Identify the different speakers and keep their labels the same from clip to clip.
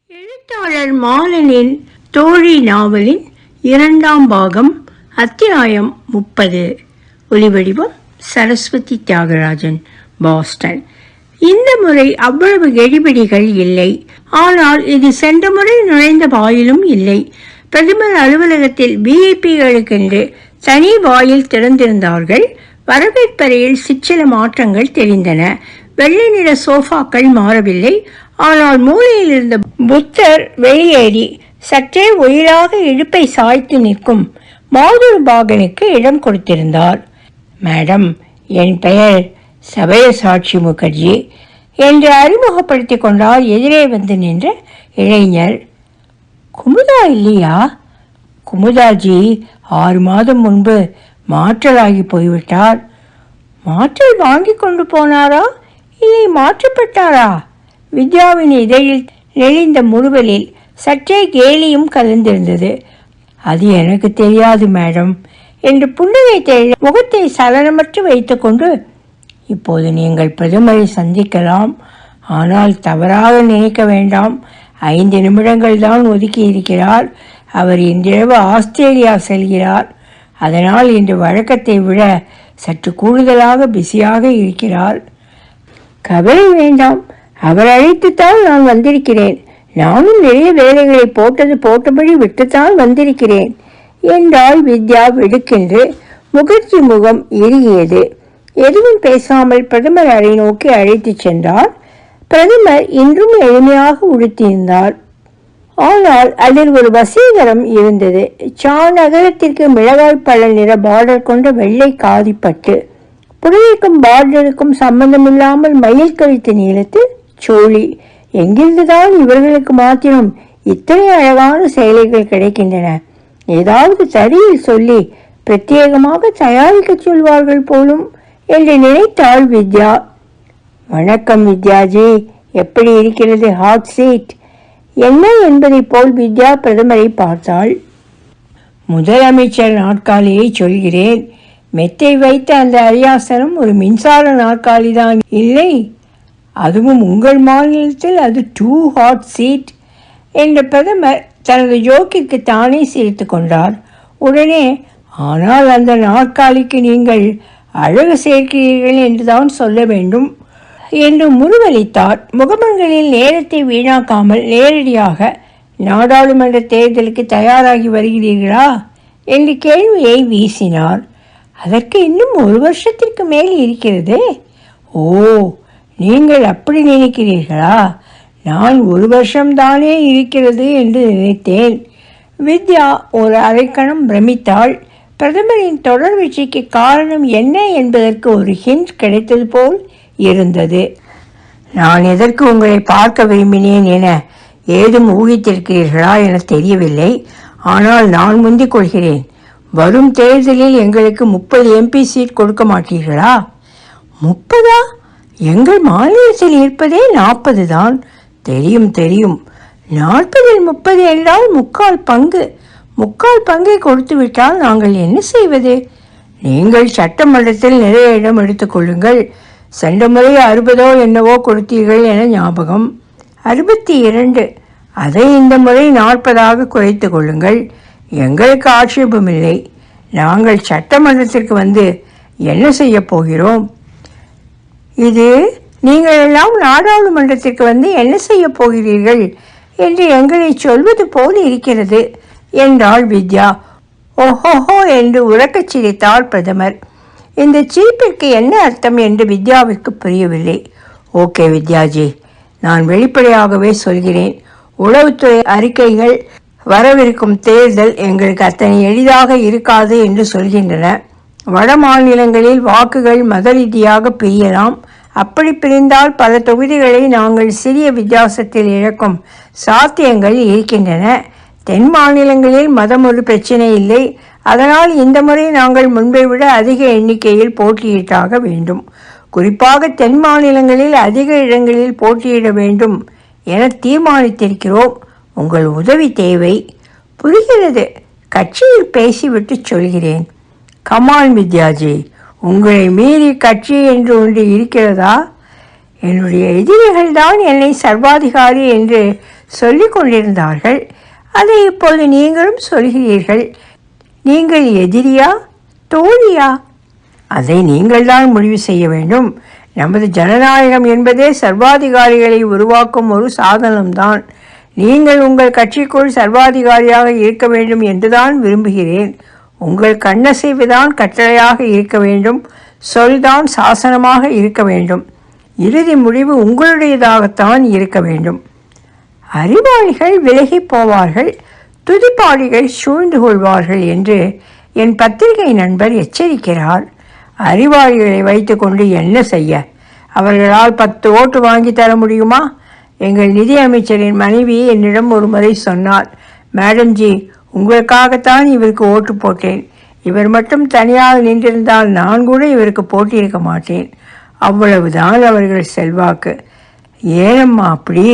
Speaker 1: எழுத்தாளர் மாலனின் தோழி நாவலின் 2ஆம் பாகம், அத்தியாயம் 30. ஒலிவடிவம் சரஸ்வதி தியாகராஜன், பாஸ்டன். இந்த முறை அவ்வளவு கெடிபிடிகள் இல்லை. ஆனால் இது சென்ற முறை நுழைந்த வாயிலும் இல்லை. பிரதமர் அலுவலகத்தில் விஐபிகளுக்கென்று தனி வாயில் திறந்திருந்தார்கள். வரவேற்பறையில் சிற்சில மாற்றங்கள் தெரிந்தன. வெள்ளை நிற சோஃபாக்கள் மாறவில்லை. ஆனால் மூலையில் இருந்த புத்தர் வெளியேறி சற்றே உயிராக இடுப்பை சாய்த்து நிற்கும் மாதுருபாகனுக்கு இடம் கொடுத்திருந்தார். மேடம், என் பெயர் சபயசாட்சி முகர்ஜி என்று அறிமுகப்படுத்திக் கொண்டார் எதிரே வந்து நின்ற இளைஞர். குமுதா இல்லையா? குமுதாஜி 6 மாதம் முன்பு மாற்றலாகி போய்விட்டார். மாற்றல் வாங்கி கொண்டு போனாரா, இல்லை மாற்றப்பட்டாரா? வித்யாவின் இதழில் நெளிந்த முறுவலில் சற்றே கேலியும் கலந்திருந்தது. அது எனக்கு தெரியாது மேடம் என்று புன்னகை முகத்தை சலனமற்று வைத்துக்கொண்டு, இப்போது நீங்கள் பிரதமரை சந்திக்கலாம். ஆனால் தவறாக நினைக்க வேண்டாம். 5 நிமிடங்கள் தான் ஒதுக்கி இருக்கிறார். அவர் இன்றிரவு ஆஸ்திரேலியா செல்கிறார். அதனால் இன்று வழக்கத்தை விட சற்று கூடுதலாக பிஸியாக இருக்கிறார். கவலை வேண்டாம், அவர் அழைத்துத்தான் நான் வந்திருக்கிறேன். நானும் நிறைய வேலைகளை போட்டபடி விட்டுத்தான் வந்திருக்கிறேன் என்றால் வித்யா வெடுக்கென்று. முகர்ஜி முகம் இறுகியது. எதுவும் பேசாமல் பிரதமர் அறை நோக்கி அழைத்து சென்றார். பிரதமர் இன்றும் எளிமையாக உடுத்தியிருந்தார். ஆனால் அதில் ஒரு வசீகரம் இருந்தது. நகரத்திற்கு மிளகாய் பழ நிற பார்டர் கொண்ட வெள்ளை காதிப்பட்டு, புடவைக்கும் பார்டருக்கும் சம்பந்தமில்லாமல் மயில் கழுத்து நீளத்தில் சோழி. எங்கிருந்துதான் இவர்களுக்கு மாத்திரம் இத்தனை அழகான சேலைகள் கிடைக்கின்றன? ஏதாவது தறியில் சொல்லி பிரத்யேகமாக தயாரிக்க சொல்வார்கள் போலும் என்று நினைத்தாள் வித்யா. வணக்கம் வித்யாஜி, எப்படி இருக்கிறது ஹாட் சீட்? என்ன என்பதை போல் வித்யா பிரதமரை பார்த்தாள். முதலமைச்சர் நாற்காலியை சொல்கிறேன். மெத்தை வைத்த அந்த அரியாசனம் ஒரு மின்சார நாற்காலி தான் இல்லை? அதுவும் உங்கள் மாநிலத்தில் அது டூ ஹாட் சீட் என்ற பிரதமர் தனது ஜோக்கிற்கு தானே சிரித்து கொண்டார். உடனே, ஆனால் அந்த நாற்காலிக்கு நீங்கள் அழகு சேர்க்கிறீர்கள் என்றுதான் சொல்ல வேண்டும் என்று முறுவலித்தார். முகமங்களில் நேரத்தை வீணாக்காமல் நேரடியாக, நாடாளுமன்ற தேர்தலுக்கு தயாராகி வருகிறீர்களா என்று கேள்வியை வீசினார். அதற்கு இன்னும் 1 வருஷத்திற்கு மேல் இருக்கிறதே. ஓ, நீங்கள் அப்படி நினைக்கிறீர்களா? நான் 1 வருஷம்தானே இருக்கிறது என்று நினைத்தேன். வித்யா ஒரு அரைக்கணம் பிரமித்தாள். பிரதமரின் தொடர் வெற்றிக்கு காரணம் என்ன என்பதற்கு ஒரு ஹிண்ட் கிடைத்தது போல் இருந்தது. நான் எதற்கு உங்களை பார்க்க விரும்பினேன் என ஏதும் ஊகித்திருக்கிறீர்களா என தெரியவில்லை. ஆனால் நான் முந்திக் கொள்கிறேன். வரும் தேர்தலில் எங்களுக்கு 30 MP சீட் கொடுக்க மாட்டீர்களா? 30? எங்கள் மாநிலத்தில் இருப்பதே 40 தான். தெரியும். 40இல் 30 என்றால் 3/4 பங்கை கொடுத்து விட்டால் நாங்கள் என்ன செய்வது? நீங்கள் சட்டமன்றத்தில் நிறைய இடம் எடுத்துக்கொள்ளுங்கள். சென்ற முறை 60 என்னவோ கொடுத்தீர்கள் என ஞாபகம். 62. அதை இந்த முறை 40ஆக குறைத்து கொள்ளுங்கள். எங்களுக்கு ஆட்சேபமில்லை. நாங்கள் சட்டமன்றத்திற்கு வந்து என்ன செய்ய போகிறோம்? இது நீங்கள் எல்லாம் நாடாளுமன்றத்திற்கு வந்து என்ன செய்ய போகிறீர்கள் என்று எங்களை சொல்வது போல் இருக்கிறது என்றாள் வித்யா. ஓஹோஹோ என்று உறக்கச் சிரித்தார் பிரதமர். இந்த சிரிப்பிற்கு என்ன அர்த்தம் என்று வித்யாவிற்கு புரியவில்லை. ஓகே வித்யாஜி, நான் வெளிப்படையாகவே சொல்கிறேன். உளவுத்துறை அறிக்கைகள் வரவிருக்கும் தேர்தல் எங்களுக்கு அத்தனை எளிதாக இருக்காது என்று சொல்கின்றன. வட மாநிலங்களில் வாக்குகள் மத ரீதியாக பிரியலாம். அப்படி பிரிந்தால் பல தொகுதிகளை நாங்கள் சிறிய வித்தியாசத்தில் இழக்கும் சாத்தியங்கள் இருக்கின்றன. தென் மாநிலங்களில் மதம் ஒரு பிரச்சனை இல்லை. அதனால் இந்த முறை நாங்கள் முன்பை விட அதிக எண்ணிக்கையில் போட்டியிட்டாக வேண்டும். குறிப்பாக தென் மாநிலங்களில் அதிக இடங்களில் போட்டியிட வேண்டும் என தீர்மானித்திருக்கிறோம். உங்கள் உதவி தேவை. புரிகிறது. கட்சியில் பேசிவிட்டு சொல்கிறேன். கமான் வித்யாஜி, உங்களை மீறி கட்சி என்று ஒன்று இருக்கிறதா? என்னுடைய எதிரிகள்தான் என்னை சர்வாதிகாரி என்று சொல்லிக் கொண்டிருந்தார்கள். அதை இப்போது நீங்களும் சொல்கிறீர்கள். நீங்கள் எதிரியா தோழியா? அதை நீங்கள்தான் முடிவு செய்ய வேண்டும். நமது ஜனநாயகம் என்பதே சர்வாதிகாரிகளை உருவாக்கும் ஒரு சாதனம்தான். நீங்கள் உங்கள் கட்சிக்குள் சர்வாதிகாரியாக இருக்க வேண்டும் என்றுதான் விரும்புகிறேன். உங்கள் கண்ணசைவுதான் கட்டளையாக இருக்க வேண்டும். சொல்தான் சாசனமாக இருக்க வேண்டும். இறுதி முடிவு உங்களுடையதாகத்தான் இருக்க வேண்டும். அறிவாளிகள் விலகி போவார்கள், துதிப்பாளிகள் சூழ்ந்து கொள்வார்கள் என்று என் பத்திரிகை நண்பர் எச்சரிக்கிறார். அறிவாளிகளை வைத்துக்கொண்டு என்ன செய்ய? அவர்களால் 10 ஓட்டு வாங்கி தர முடியுமா? எங்கள் நிதி அமைச்சரின் மனைவி என்னிடம் ஒரு முறை சொன்னார், மேடம்ஜி, உங்களுக்காகத்தான் இவருக்கு ஓட்டு போட்டேன். இவர் மட்டும் தனியாக நின்றிருந்தால் நான் கூட இவருக்கு போட்டியிருக்க மாட்டேன். அவ்வளவுதான் அவர்கள் செல்வாக்கு. ஏனம்மா அப்படி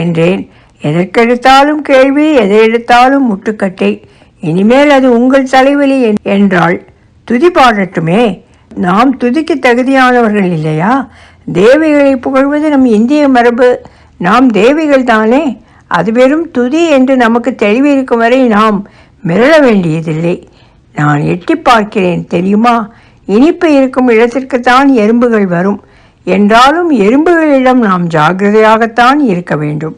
Speaker 1: என்றேன். எதற்கெடுத்தாலும் கேள்வி, எதை எடுத்தாலும் முட்டுக்கட்டை. இனிமேல் அது உங்கள் தலைவலி என்றாள். துதி பாடட்டுமே. நாம் துதிக்கு தகுதியானவர்கள் இல்லையா? தேவிகளை புகழ்வது நம் இந்திய மரபு. நாம் தேவிகள் தானே. அது வெறும் துதி என்று நமக்கு தெளிவிருக்கும் வரை நாம் மிரள வேண்டியதில்லை. நான் எட்டி பார்க்கிறேன் தெரியுமா? இனிப்பு இருக்கும் இடத்திற்குத்தான் எறும்புகள் வரும். என்றாலும் எறும்புகளிடம் நாம் ஜாக்கிரதையாகத்தான் இருக்க வேண்டும்.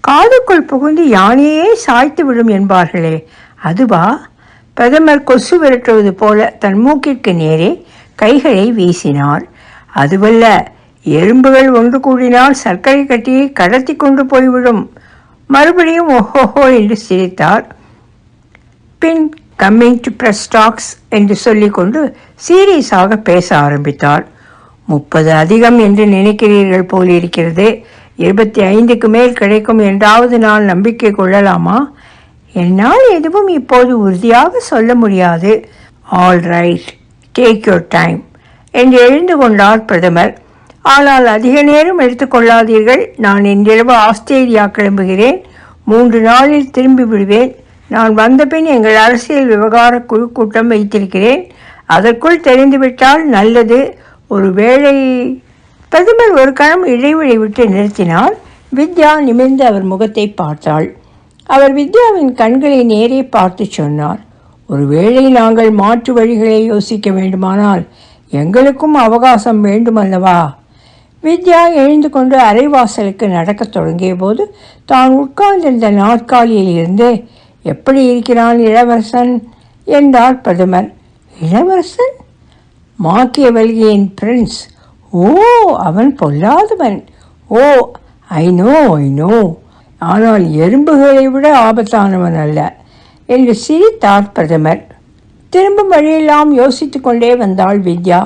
Speaker 1: காதுக்குள் புகுந்து யானையே சாய்த்து விடும் என்பார்களே, அதுவா? பிரதமர் கொசு விரட்டுவது போல தன் மூக்கிற்கு நேரே கைகளை வீசினார். அதுவல்ல, எறும்புகள் ஒன்று கூடினால் சர்க்கரை கட்டியை கடத்தி கொண்டு போய்விடும். மறுபடியும் ஓஹோஹோ என்று சிரித்தார். பின் கம்மிங் டு பிரஸ் டாக்ஸ் என்று சொல்லிக்கொண்டு சீரியஸாக பேச ஆரம்பித்தார். 30 அதிகம் என்று நினைக்கிறீர்கள் போலிருக்கிறது. 25க்கு மேல் கிடைக்கும் என்றாவது நான் நம்பிக்கை கொள்ளலாமா? என்னால் எதுவும் இப்போது உறுதியாக சொல்ல முடியாது. All right, take your time என்று எழுந்து கொண்டார் பிரதமர். ஆனால் அதிக நேரம் எடுத்துக்கொள்ளாதீர்கள். நான் இன்றிரவு ஆஸ்திரேலியா கிளம்புகிறேன். 3 நாளில் திரும்பி விடுவேன். நான் வந்தபின் எங்கள் அரசியல் விவகார குழு கூட்டம் வைத்திருக்கிறேன். அதற்குள் தெரிந்துவிட்டால் நல்லது. ஒரு வேளை. பிரதமர் ஒரு கணம் இடைவெளி விட்டு நிறுத்தினார். வித்யா நிமிர்ந்து அவர் முகத்தை பார்த்தாள். அவர் வித்யாவின் கண்களை நேரே பார்த்து சொன்னார், ஒருவேளை நாங்கள் மாற்று வழிகளை யோசிக்க வேண்டுமானால் எங்களுக்கும் அவகாசம் வேண்டுமல்லவா? வித்யா எழுந்து கொண்டு அரைவாசலுக்கு நடக்கத் தொடங்கிய போது தான் உட்கார்ந்திருந்த நாற்காலியில் இருந்து, எப்படி இருக்கிறான் இளவரசன் என்றார் பிரதமர். இளவரசன்? மாக்கியவல்லியின் பிரின்ஸ். ஓ, அவன் பொல்லாதவன். ஓ, ஐ நோ. ஆனால் எறும்புகளை விட ஆபத்தானவன் அல்ல என்று சிரித்தார் பிரதமர். திரும்பும் வழியெல்லாம் யோசித்து கொண்டே வந்தாள் வித்யா.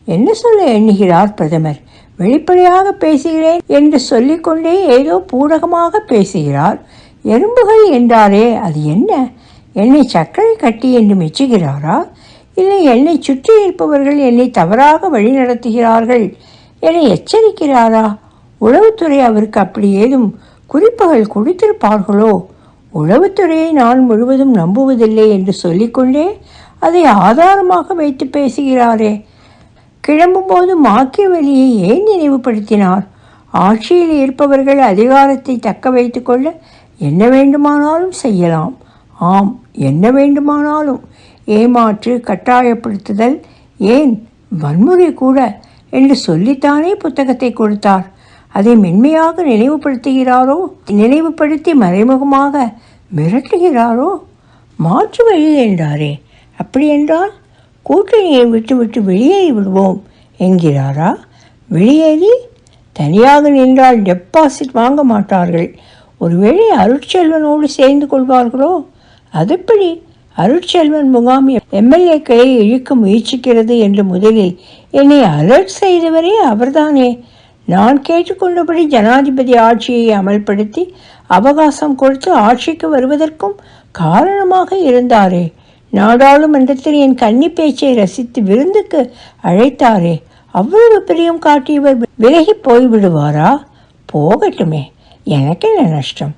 Speaker 1: என்ன சொல்ல எண்ணுகிறார் பிரதமர்? வெளிப்படையாக பேசுகிறேன் என்று சொல்லிக்கொண்டே ஏதோ பூடகமாக பேசுகிறார். எறும்புகள் என்றாரே, அது என்ன? என்னை சர்க்கரை கட்டி என்று மெச்சுகிறாரா? இல்லை என்னை சுற்றி இருப்பவர்கள் என்னை தவறாக வழிநடத்துகிறார்கள் என எச்சரிக்கிறாரா? உளவுத்துறை அவருக்கு அப்படி ஏதும் குறிப்புகள் கொடுத்திருப்பார்களோ? உளவுத்துறையை நான் முழுவதும் நம்புவதில்லை என்று சொல்லிக்கொண்டே அதை ஆதாரமாக வைத்து பேசுகிறாரே. கிளம்பும்போது மாக்கியவெளியை ஏன் நினைவுபடுத்தினார்? ஆட்சியில் இருப்பவர்கள் அதிகாரத்தை தக்க வைத்து கொள்ள என்ன வேண்டுமானாலும் செய்யலாம். ஆம், என்ன வேண்டுமானாலும். ஏமாற்று, கட்டாயப்படுத்துதல், ஏன் வன்முறை கூட என்று சொல்லித்தானே புத்தகத்தை கொடுத்தார். அதை மென்மையாக நினைவுபடுத்துகிறாரோ? நினைவுபடுத்தி மறைமுகமாக மிரட்டுகிறாரோ? மாற்று வழி என்றாரே, அப்படி என்றால் கூட்டணியை விட்டுவிட்டு வெளியேறி விடுவோம் என்கிறாரா? வெளியேறி தனியாக நின்றால் டெபாசிட் வாங்க மாட்டார்கள். ஒருவேளை அருட்செல்வனோடு சேர்ந்து கொள்வார்களோ? அதுபடி அருட்செல்வன் முகாம் எம்எல்ஏக்களை இழுக்க முயற்சிக்கிறது என்று முதலில் என்னை அலர்ட் செய்தவரே அவர்தானே. நான் கேட்டுக்கொண்டபடி ஜனாதிபதி ஆட்சியை அமல்படுத்தி அவகாசம் கொடுத்து ஆட்சிக்கு வருவதற்கும் காரணமாக இருந்தாரே. நாடாளுமன்றத்தில் என் கன்னி பேச்சை ரசித்து விருந்துக்கு அழைத்தாரே. அவ்வளவு பிரியம் காட்டியவர் விலகி போய்விடுவாரா? போகட்டுமே, எனக்கு என்ன நஷ்டம்?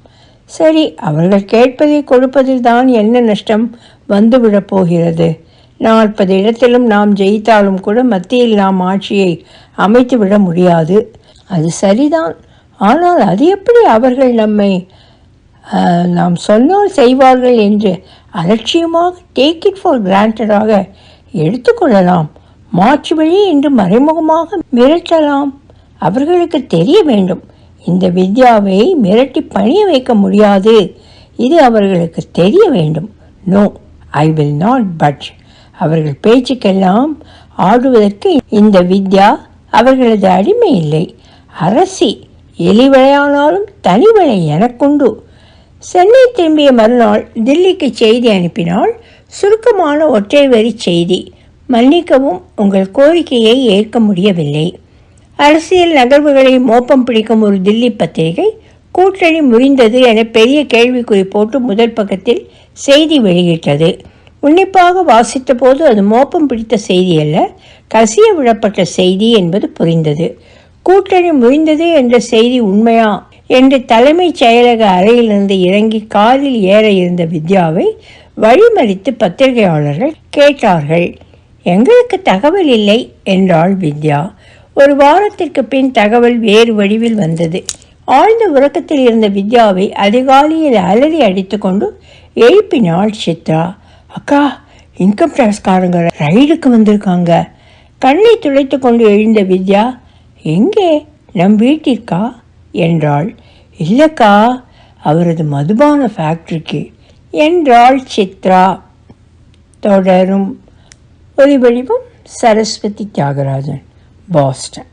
Speaker 1: சரி, அவர்கள் கேட்பதை கொடுப்பதில் தான் என்ன நஷ்டம் வந்துவிடப் போகிறது? 40 இடத்திலும் நாம் ஜெயித்தாலும் கூட மத்தியில் நாம் ஆட்சியை அமைத்துவிட முடியாது. அது சரிதான். ஆனால் அது எப்படி அவர்கள் நம்மை நாம் சொன்னால் செய்வார்கள் என்று அலட்சியமாக டேக் இட் ஃபார் கிராண்டடாக எடுத்துக்கொள்ளலாம். மாற்று வழி என்று மறைமுகமாக மிரட்டலாம். அவர்களுக்கு தெரிய வேண்டும், இந்த வித்யாவை மிரட்டி பணிய வைக்க முடியாது. இது அவர்களுக்கு தெரிய வேண்டும். No, I will not budge. அவர்கள் பேச்சுக்கெல்லாம் ஆடுவதற்கு இந்த வித்யா அவர்களது அடிமை இல்லை. அரசி எலிவளையானாலும் தனிவளை எனக்குண்டு. சென்னை திரும்பிய மறுநாள் தில்லிக்கு செய்தி அனுப்பினாள். சுருக்கமான ஒற்றை வரி செய்தி: மன்னிக்கவும், உங்கள் கோரிக்கையை ஏற்க முடியவில்லை. அரசியல் நகர்வுகளை மோப்பம் பிடிக்கும் ஒரு தில்லி பத்திரிகை கூட்டணி முறிந்தது என பெரிய கேள்விக்குறி போட்டு முதல் பக்கத்தில் செய்தி வெளியிட்டது. உன்னிப்பாக வாசித்த போது அது மோப்பம் பிடித்த செய்தி அல்ல, கசிய விடப்பட்ட செய்தி என்பது புரிந்தது. கூட்டணி முறிந்தது என்ற செய்தி உண்மையா என்று தலைமைச் செயலக அறையிலிருந்து இறங்கி காரில் ஏற இருந்த வித்யாவை வழிமறித்து பத்திரிகையாளர்கள் கேட்டார்கள். எங்களுக்கு தகவல் இல்லை என்றாள் வித்யா. ஒரு வாரத்திற்கு பின் தகவல் வேறு வடிவில் வந்தது. ஆழ்ந்த உறக்கத்தில் இருந்த வித்யாவை அதிகாலையில் அலறி அடித்து கொண்டு எழுப்பினாள் சித்ரா. அக்கா, இன்கம் டேக்ஸ்காரங்க ரைடுக்கு வந்திருக்காங்க. கண்ணை துளைத்து கொண்டு எழுந்த வித்யா, எங்கே, நம் வீட்டிற்கா என்றாள். இல்லைக்கா, அவரது மதுபான ஃபேக்டரிக்கு என்றாள் சித்ரா. தொடரும். ஒலிவடிவம் சரஸ்வதி தியாகராஜன், பாஸ்டன்.